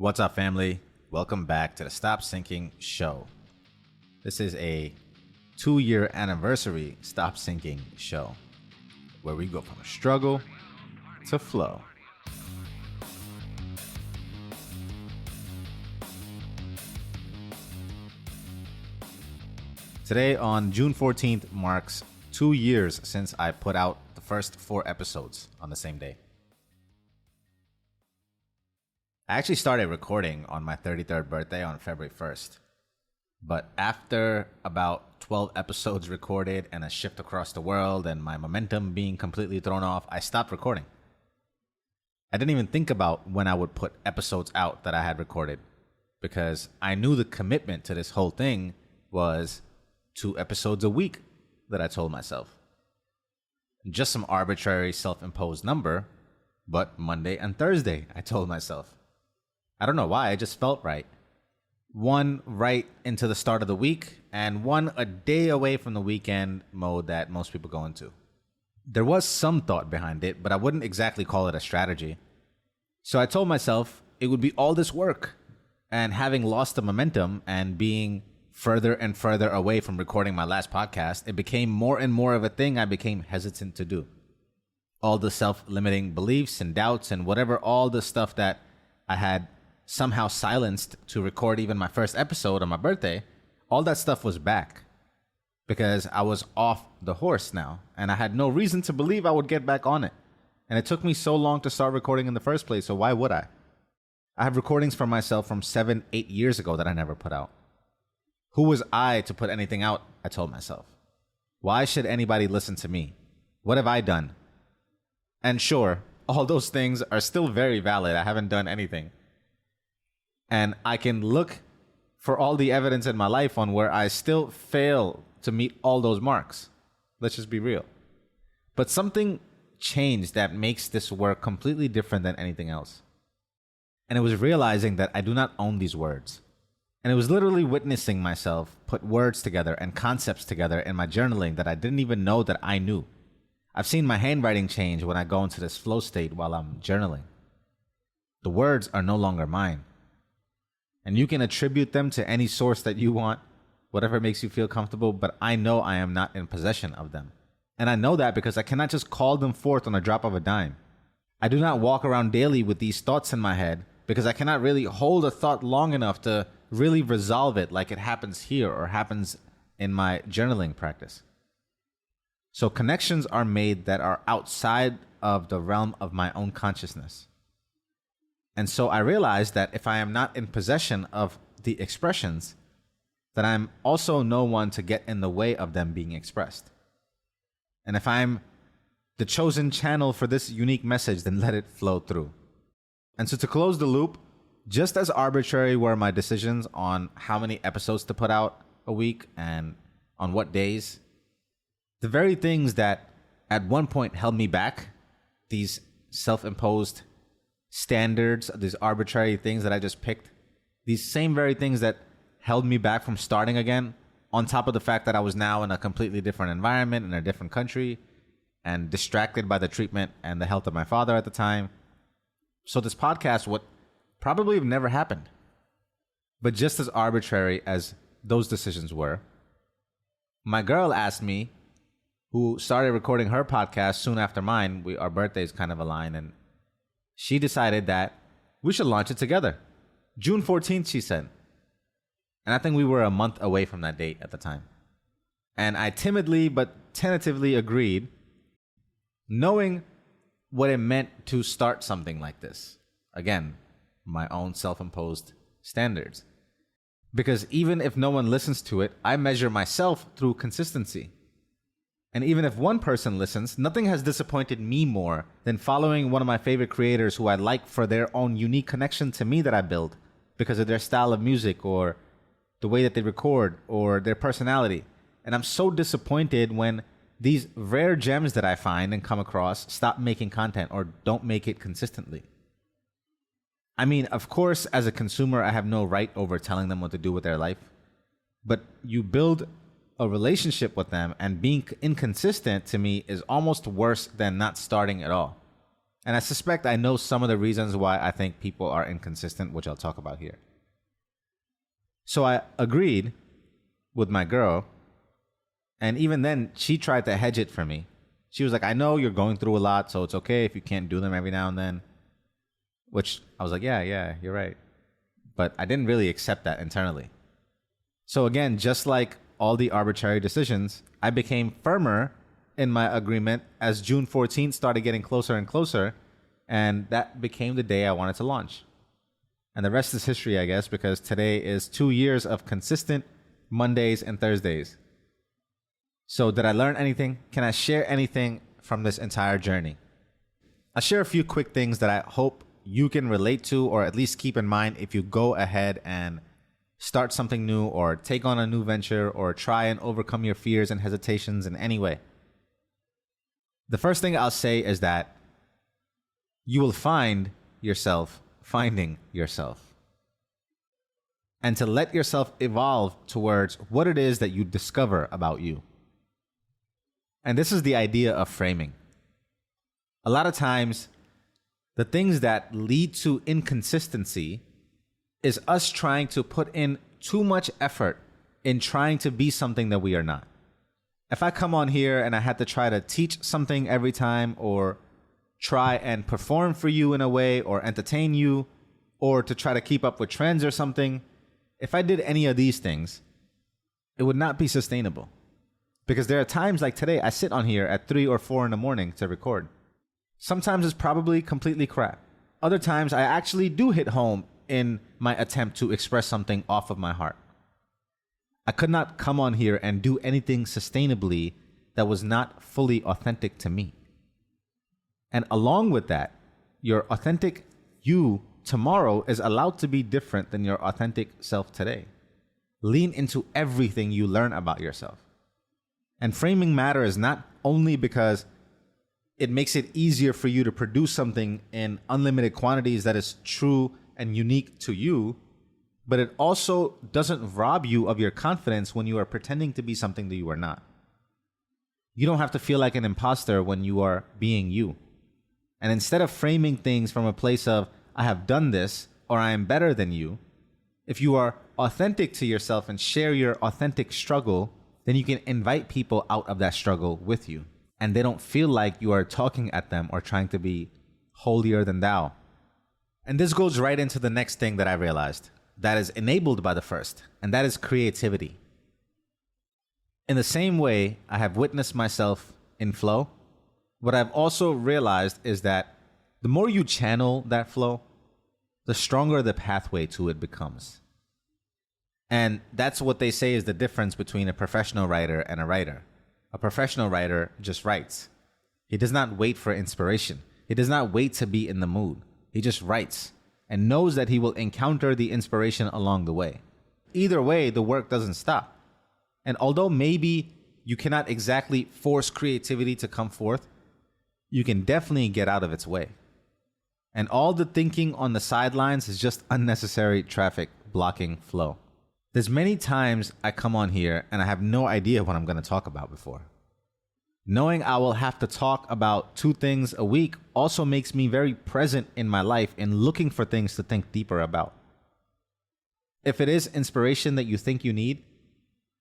What's up, family? Welcome back to the Stop Sinking Show. This is a 2-year anniversary Stop Sinking show where we go from struggle to flow. Today on June 14th marks 2 years since I put out the first 4 episodes on the same day. I actually started recording on my 33rd birthday on February 1st. But after about 12 episodes recorded and a shift across the world and my momentum being completely thrown off, I stopped recording. I didn't even think about when I would put episodes out that I had recorded because I knew the commitment to this whole thing was 2 episodes a week that I told myself. Just some arbitrary self-imposed number, but Monday and Thursday, I told myself. I don't know why, it just felt right. One right into the start of the week, and one a day away from the weekend mode that most people go into. There was some thought behind it, but I wouldn't exactly call it a strategy. So I told myself it would be all this work, and having lost the momentum and being further and further away from recording my last podcast, it became more and more of a thing I became hesitant to do. All the self-limiting beliefs and doubts and whatever, all the stuff that I had somehow silenced to record even my first episode on my birthday, all that stuff was back because I was off the horse now and I had no reason to believe I would get back on it. And it took me so long to start recording in the first place, so why would I? I have recordings for myself from 7-8 years ago that I never put out. Who was I to put anything out? I told myself. Why should anybody listen to me? What have I done? And sure, all those things are still very valid. I haven't done anything. And I can look for all the evidence in my life on where I still fail to meet all those marks. Let's just be real. But something changed that makes this work completely different than anything else. And it was realizing that I do not own these words. And it was literally witnessing myself put words together and concepts together in my journaling that I didn't even know that I knew. I've seen my handwriting change when I go into this flow state while I'm journaling. The words are no longer mine. And you can attribute them to any source that you want, whatever makes you feel comfortable, but I know I am not in possession of them. And I know that because I cannot just call them forth on a drop of a dime. I do not walk around daily with these thoughts in my head because I cannot really hold a thought long enough to really resolve it like it happens here or happens in my journaling practice. So connections are made that are outside of the realm of my own consciousness. And so I realized that if I am not in possession of the expressions, then I'm also no one to get in the way of them being expressed. And if I'm the chosen channel for this unique message, then let it flow through. And so to close the loop, just as arbitrary were my decisions on how many episodes to put out a week and on what days, the very things that at one point held me back, these self-imposed standards, these arbitrary things that I just picked, these same very things that held me back from starting again, on top of the fact that I was now in a completely different environment, in a different country, and distracted by the treatment and the health of my father at the time. So this podcast would probably have never happened. But just as arbitrary as those decisions were, my girl asked me, who started recording her podcast soon after mine, our birthdays kind of align, and she decided that we should launch it together. June 14th, she said. And I think we were a month away from that date at the time. And I timidly but tentatively agreed, knowing what it meant to start something like this. Again, my own self-imposed standards. Because even if no one listens to it, I measure myself through consistency. And even if one person listens, nothing has disappointed me more than following one of my favorite creators who I like for their own unique connection to me that I build because of their style of music or the way that they record or their personality. And I'm so disappointed when these rare gems that I find and come across stop making content or don't make it consistently. I mean, of course, as a consumer, I have no right over telling them what to do with their life. But you build a relationship with them, and being inconsistent to me is almost worse than not starting at all. And I suspect I know some of the reasons why I think people are inconsistent, which I'll talk about here. So I agreed with my girl. And even then, she tried to hedge it for me. She was like, I know you're going through a lot, so it's okay if you can't do them every now and then. Which I was like, yeah, you're right. But I didn't really accept that internally. So again, just like all the arbitrary decisions, I became firmer in my agreement as June 14th started getting closer and closer, and that became the day I wanted to launch. And the rest is history, I guess, because today is 2 years of consistent Mondays and Thursdays. So did I learn anything? Can I share anything from this entire journey? I'll share a few quick things that I hope you can relate to, or at least keep in mind if you go ahead and start something new or take on a new venture or try and overcome your fears and hesitations in any way. The first thing I'll say is that you will find yourself finding yourself. And to let yourself evolve towards what it is that you discover about you. And this is the idea of framing. A lot of times, the things that lead to inconsistency is us trying to put in too much effort in trying to be something that we are not. If I come on here and I had to try to teach something every time, or try and perform for you in a way, or entertain you, or to try to keep up with trends or something, if I did any of these things, it would not be sustainable. Because there are times like today, I sit on here at 3 or 4 in the morning to record. Sometimes it's probably completely crap. Other times I actually do hit home in my attempt to express something off of my heart. I could not come on here and do anything sustainably that was not fully authentic to me. And along with that, your authentic you tomorrow is allowed to be different than your authentic self today. Lean into everything you learn about yourself. And framing matters not only because it makes it easier for you to produce something in unlimited quantities that is true and unique to you, but it also doesn't rob you of your confidence when you are pretending to be something that you are not. You don't have to feel like an imposter when you are being you. And instead of framing things from a place of, I have done this, or I am better than you, if you are authentic to yourself and share your authentic struggle, then you can invite people out of that struggle with you. And they don't feel like you are talking at them or trying to be holier than thou. And this goes right into the next thing that I realized that is enabled by the first, and that is creativity. In the same way I have witnessed myself in flow, what I've also realized is that the more you channel that flow, the stronger the pathway to it becomes. And that's what they say is the difference between a professional writer and a writer. A professional writer just writes. He does not wait for inspiration. He does not wait to be in the mood. He just writes and knows that he will encounter the inspiration along the way. Either way, the work doesn't stop. And although maybe you cannot exactly force creativity to come forth, you can definitely get out of its way. And all the thinking on the sidelines is just unnecessary traffic blocking flow. There's many times I come on here and I have no idea what I'm going to talk about before. Knowing I will have to talk about 2 things a week also makes me very present in my life in looking for things to think deeper about. If it is inspiration that you think you need,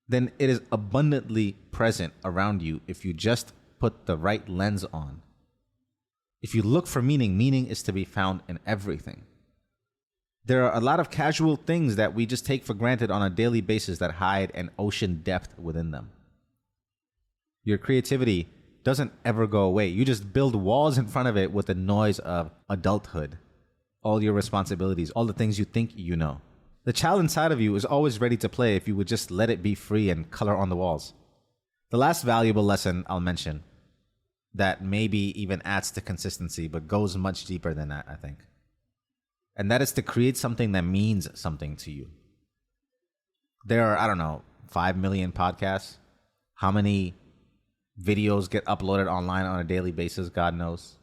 then it is abundantly present around you if you just put the right lens on. If you look for meaning, meaning is to be found in everything. There are a lot of casual things that we just take for granted on a daily basis that hide an ocean depth within them. Your creativity doesn't ever go away. You just build walls in front of it with the noise of adulthood, all your responsibilities, all the things you think you know. The child inside of you is always ready to play if you would just let it be free and color on the walls. The last valuable lesson I'll mention that maybe even adds to consistency, but goes much deeper than that, I think. And that is to create something that means something to you. There are, 5 million podcasts. How many videos get uploaded online on a daily basis? God knows.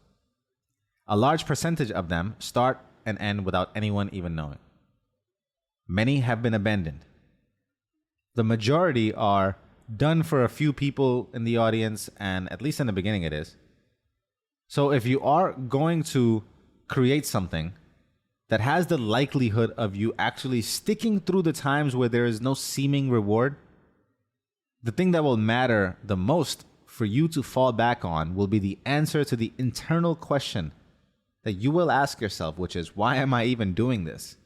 A large percentage of them start and end without anyone even knowing. Many have been abandoned. The majority are done for a few people in the audience, and at least in the beginning it is. So if you are going to create something that has the likelihood of you actually sticking through the times where there is no seeming reward, the thing that will matter the most for you to fall back on will be the answer to the internal question that you will ask yourself, which is, why am I even doing this?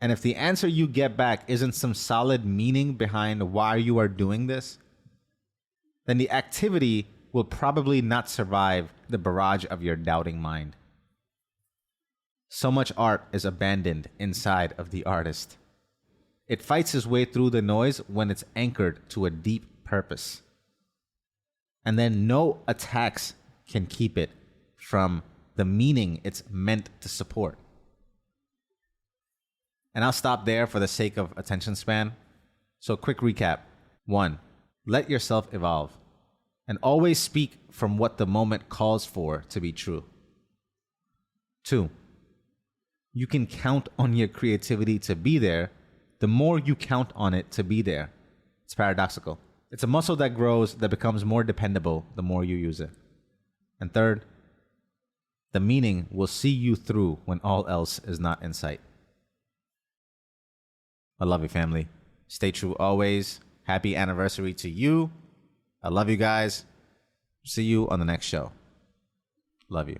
And if the answer you get back isn't some solid meaning behind why you are doing this, then the activity will probably not survive the barrage of your doubting mind. So much art is abandoned inside of the artist. It fights its way through the noise when it's anchored to a deep purpose. And then no attacks can keep it from the meaning it's meant to support. And I'll stop there for the sake of attention span. So quick recap. 1, let yourself evolve. And always speak from what the moment calls for to be true. 2, you can count on your creativity to be there the more you count on it to be there. It's paradoxical. It's a muscle that grows, that becomes more dependable the more you use it. And 3rd, the meaning will see you through when all else is not in sight. I love you, family. Stay true always. Happy anniversary to you. I love you guys. See you on the next show. Love you.